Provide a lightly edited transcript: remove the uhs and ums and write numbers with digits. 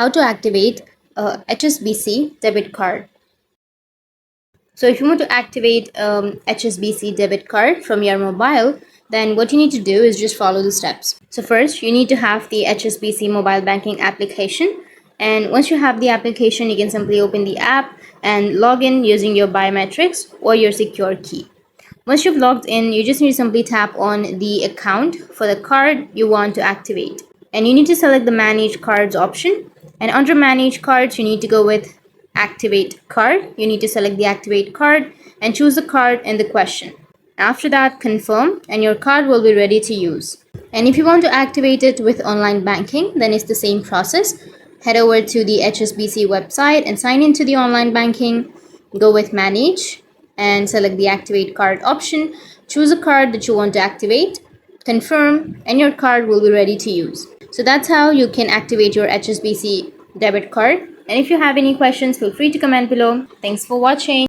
how to activate a HSBC debit card. So if you want to activate HSBC debit card from your mobile, then what you need to do is just follow the steps. So first, you need to have the HSBC mobile banking application. And once you have the application, you can simply open the app and log in using your biometrics or your secure key. Once you've logged in, you just need to simply tap on the account for the card you want to activate. And you need to select the Manage Cards option. And under Manage Cards, you need to go with Activate Card. You need to select the Activate Card and choose the card in the question. After that, confirm and your card will be ready to use. And if you want to activate it with online banking, then it's the same process. Head over to the HSBC website and sign into the online banking. Go with Manage and select the Activate Card option. Choose a card that you want to activate, confirm, and your card will be ready to use. So that's how you can activate your HSBC debit card. And if you have any questions, feel free to comment below. Thanks for watching.